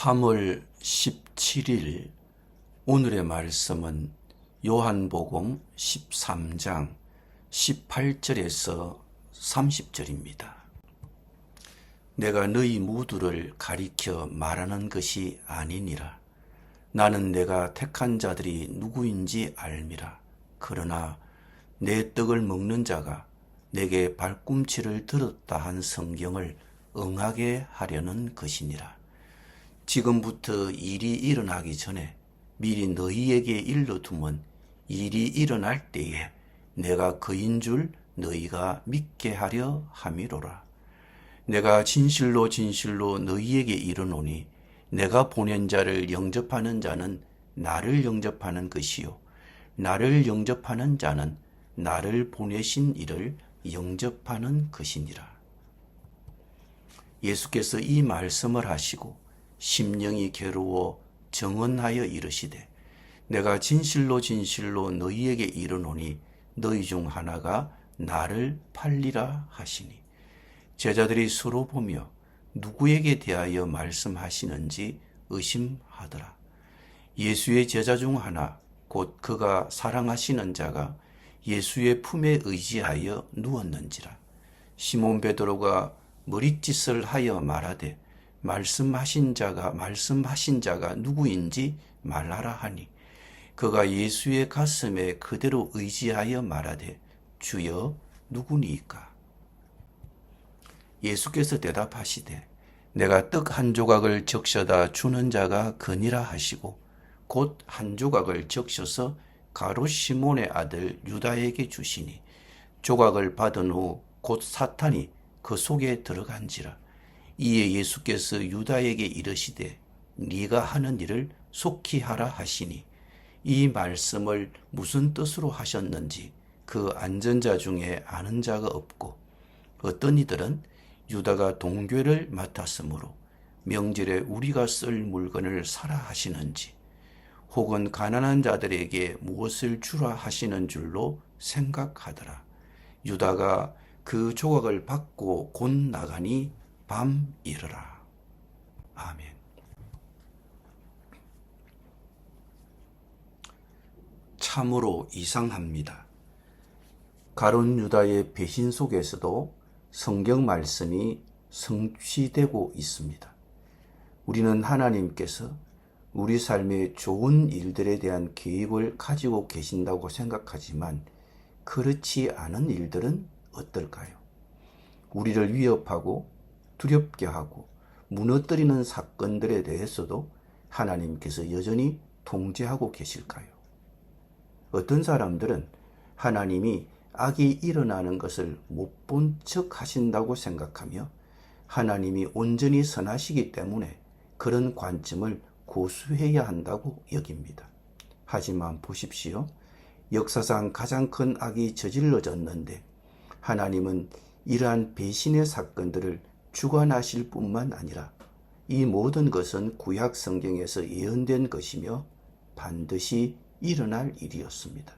3월 17일 오늘의 말씀은 요한복음 13장 18절에서 30절입니다. 내가 너희 모두를 가리켜 말하는 것이 아니니라. 나는 내가 택한 자들이 누구인지 알미라. 그러나 내 떡을 먹는 자가 내게 발꿈치를 들었다 한 성경을 응하게 하려는 것이니라. 지금부터 일이 일어나기 전에 미리 너희에게 일러두면 일이 일어날 때에 내가 그인 줄 너희가 믿게 하려 함이로라. 내가 진실로 진실로 너희에게 이르노니 내가 보낸 자를 영접하는 자는 나를 영접하는 것이요 나를 영접하는 자는 나를 보내신 이를 영접하는 것이니라. 예수께서 이 말씀을 하시고 심령이 괴로워 정언하여 이르시되 내가 진실로 진실로 너희에게 이르노니 너희 중 하나가 나를 팔리라 하시니 제자들이 서로 보며 누구에게 대하여 말씀하시는지 의심하더라. 예수의 제자 중 하나 곧 그가 사랑하시는 자가 예수의 품에 의지하여 누웠는지라. 시몬 베드로가 머릿짓을 하여 말하되 말씀하신 자가 누구인지 말하라 하니 그가 예수의 가슴에 그대로 의지하여 말하되 주여 누구니이까? 예수께서 대답하시되 내가 떡 한 조각을 적셔다 주는 자가 그니라 하시고 곧 한 조각을 적셔서 가룟 시몬의 아들 유다에게 주시니 조각을 받은 후 곧 사탄이 그 속에 들어간지라. 이에 예수께서 유다에게 이르시되 네가 하는 일을 속히 하라 하시니 이 말씀을 무슨 뜻으로 하셨는지 그 앉은 자 중에 아는 자가 없고 어떤 이들은 유다가 동궤를 맡았으므로 명절에 우리가 쓸 물건을 사라 하시는지 혹은 가난한 자들에게 무엇을 주라 하시는 줄로 생각하더라. 유다가 그 조각을 받고 곧 나가니 밤이르라. 아멘. 참으로 이상합니다. 가룟 유다의 배신 속에서도 성경 말씀이 성취되고 있습니다. 우리는 하나님께서 우리 삶의 좋은 일들에 대한 계획을 가지고 계신다고 생각하지만 그렇지 않은 일들은 어떨까요? 우리를 위협하고 두렵게 하고 무너뜨리는 사건들에 대해서도 하나님께서 여전히 통제하고 계실까요? 어떤 사람들은 하나님이 악이 일어나는 것을 못 본 척 하신다고 생각하며 하나님이 온전히 선하시기 때문에 그런 관점을 고수해야 한다고 여깁니다. 하지만 보십시오. 역사상 가장 큰 악이 저질러졌는데 하나님은 이러한 배신의 사건들을 주관하실 뿐만 아니라 이 모든 것은 구약 성경에서 예언된 것이며 반드시 일어날 일이었습니다.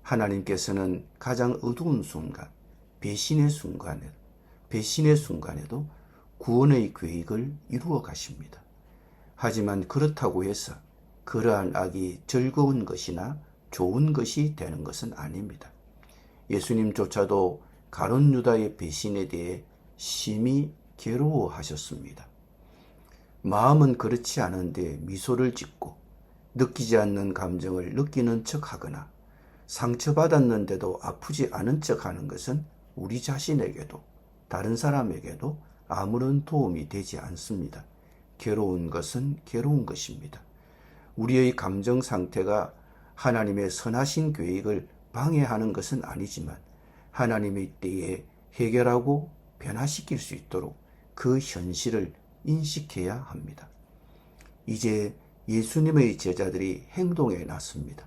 하나님께서는 가장 어두운 순간, 배신의 순간에도 구원의 계획을 이루어 가십니다. 하지만 그렇다고 해서 그러한 악이 즐거운 것이나 좋은 것이 되는 것은 아닙니다. 예수님조차도 가룟 유다의 배신에 대해 심히 괴로워하셨습니다. 마음은 그렇지 않은데 미소를 짓고 느끼지 않는 감정을 느끼는 척하거나 상처받았는데도 아프지 않은 척하는 것은 우리 자신에게도 다른 사람에게도 아무런 도움이 되지 않습니다. 괴로운 것은 괴로운 것입니다. 우리의 감정 상태가 하나님의 선하신 계획을 방해하는 것은 아니지만 하나님의 때에 해결하고 변화시킬 수 있도록 그 현실을 인식해야 합니다. 이제 예수님의 제자들이 행동에 나섭니다.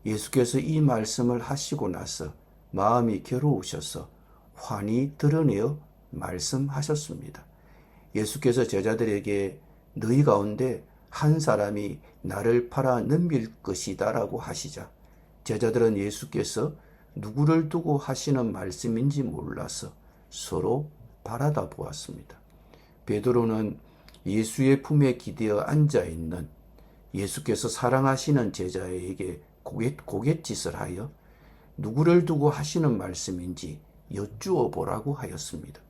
예수께서 이 말씀을 하시고 나서 마음이 괴로우셔서 환히 드러내어 말씀하셨습니다. 예수께서 제자들에게 너희 가운데 한 사람이 나를 팔아 넘길 것이다 라고 하시자 제자들은 예수께서 누구를 두고 하시는 말씀인지 몰라서 서로 바라다 보았습니다. 베드로는 예수의 품에 기대어 앉아있는 예수께서 사랑하시는 제자에게 고갯짓을 하여 누구를 두고 하시는 말씀인지 여쭈어 보라고 하였습니다.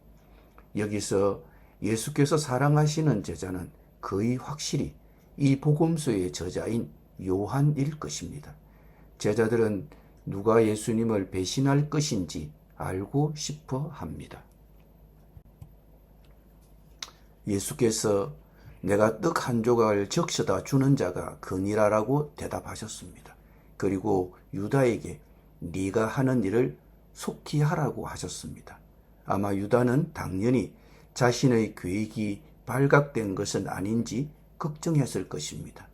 여기서 예수께서 사랑하시는 제자는 거의 확실히 이 복음서의 저자인 요한일 것입니다. 제자들은 누가 예수님을 배신할 것인지 알고 싶어 합니다. 예수께서 내가 떡 한 조각을 적셔다 주는 자가 그니라라고 대답하셨습니다. 그리고 유다에게 네가 하는 일을 속히 하라고 하셨습니다. 아마 유다는 당연히 자신의 계획이 발각된 것은 아닌지 걱정했을 것입니다.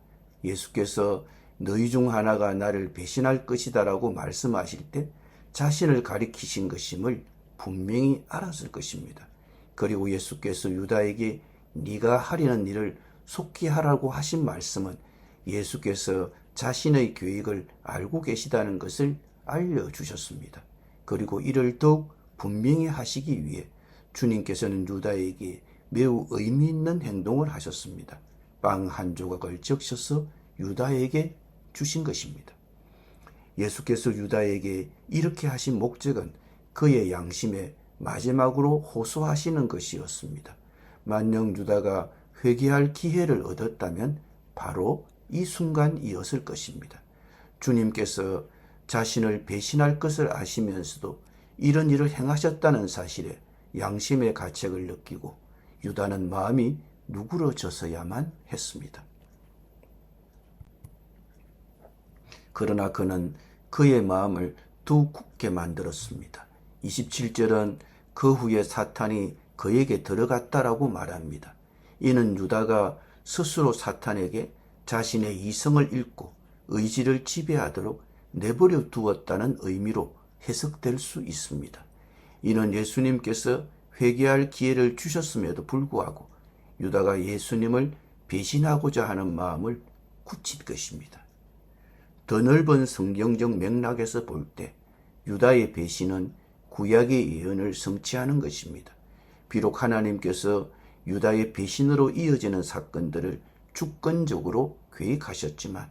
예수께서 너희 중 하나가 나를 배신할 것이다라고 말씀하실 때 자신을 가리키신 것임을 분명히 알았을 것입니다. 그리고 예수께서 유다에게 네가 하려는 일을 속히 하라고 하신 말씀은 예수께서 자신의 계획을 알고 계시다는 것을 알려주셨습니다. 그리고 이를 더욱 분명히 하시기 위해 주님께서는 유다에게 매우 의미 있는 행동을 하셨습니다. 빵 한 조각을 적셔서 유다에게 주신 것입니다. 예수께서 유다에게 이렇게 하신 목적은 그의 양심에 마지막으로 호소하시는 것이었습니다. 만약 유다가 회개할 기회를 얻었다면 바로 이 순간이었을 것입니다. 주님께서 자신을 배신할 것을 아시면서도 이런 일을 행하셨다는 사실에 양심의 가책을 느끼고 유다는 마음이 누그러져서야만 했습니다. 그러나 그는 그의 마음을 더 굳게 만들었습니다. 27절은 그 후에 사탄이 그에게 들어갔다라고 말합니다. 이는 유다가 스스로 사탄에게 자신의 이성을 잃고 의지를 지배하도록 내버려 두었다는 의미로 해석될 수 있습니다. 이는 예수님께서 회개할 기회를 주셨음에도 불구하고 유다가 예수님을 배신하고자 하는 마음을 굳힌 것입니다. 더 넓은 성경적 맥락에서 볼 때 유다의 배신은 구약의 예언을 성취하는 것입니다. 비록 하나님께서 유다의 배신으로 이어지는 사건들을 주권적으로 계획하셨지만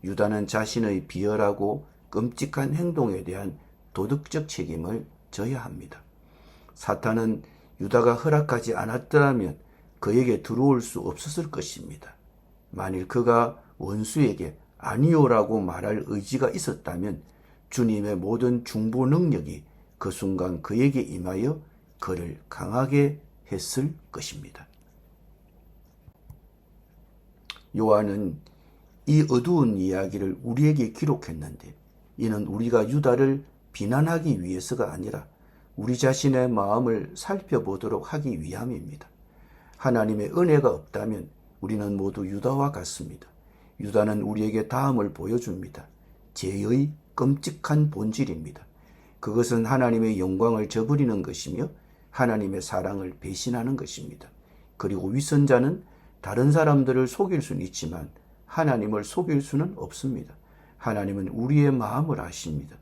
유다는 자신의 비열하고 끔찍한 행동에 대한 도덕적 책임을 져야 합니다. 사탄은 유다가 허락하지 않았더라면 그에게 들어올 수 없었을 것입니다. 만일 그가 원수에게 아니오라고 말할 의지가 있었다면 주님의 모든 중보 능력이 그 순간 그에게 임하여 그를 강하게 했을 것입니다. 요한은 이 어두운 이야기를 우리에게 기록했는데 이는 우리가 유다를 비난하기 위해서가 아니라 우리 자신의 마음을 살펴보도록 하기 위함입니다. 하나님의 은혜가 없다면 우리는 모두 유다와 같습니다. 유다는 우리에게 다음을 보여줍니다. 죄의 끔찍한 본질입니다. 그것은 하나님의 영광을 저버리는 것이며 하나님의 사랑을 배신하는 것입니다. 그리고 위선자는 다른 사람들을 속일 수는 있지만 하나님을 속일 수는 없습니다. 하나님은 우리의 마음을 아십니다.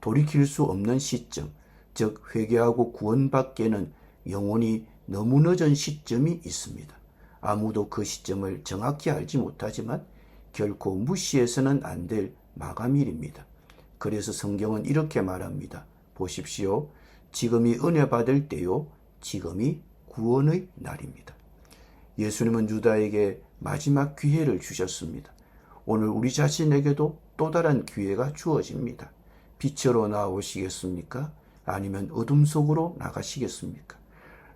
돌이킬 수 없는 시점, 즉 회개하고 구원받기에는 영원히 너무 늦은 시점이 있습니다. 아무도 그 시점을 정확히 알지 못하지만 결코 무시해서는 안 될 마감일입니다. 그래서 성경은 이렇게 말합니다. 보십시오. 지금이 은혜 받을 때요. 지금이 구원의 날입니다. 예수님은 유다에게 마지막 기회를 주셨습니다. 오늘 우리 자신에게도 또 다른 기회가 주어집니다. 빛으로 나오시겠습니까? 아니면 어둠 속으로 나가시겠습니까?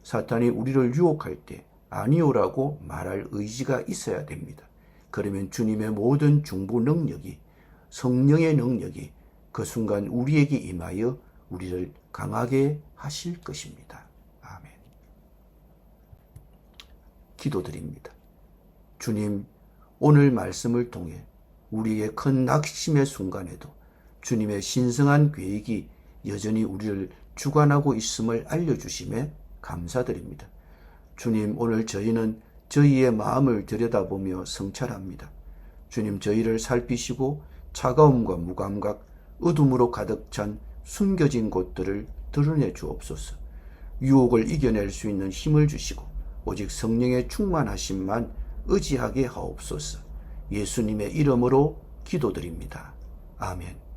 사탄이 우리를 유혹할 때 아니오라고 말할 의지가 있어야 됩니다. 그러면 주님의 모든 중보 능력이, 성령의 능력이 그 순간 우리에게 임하여 우리를 강하게 하실 것입니다. 아멘. 기도드립니다. 주님, 오늘 말씀을 통해 우리의 큰 낙심의 순간에도 주님의 신성한 계획이 여전히 우리를 주관하고 있음을 알려주심에 감사드립니다. 주님, 오늘 저희는 저희의 마음을 들여다보며 성찰합니다. 주님, 저희를 살피시고 차가움과 무감각, 어둠으로 가득 찬 숨겨진 곳들을 드러내 주옵소서. 유혹을 이겨낼 수 있는 힘을 주시고 오직 성령의 충만하심만 의지하게 하옵소서. 예수님의 이름으로 기도드립니다. 아멘.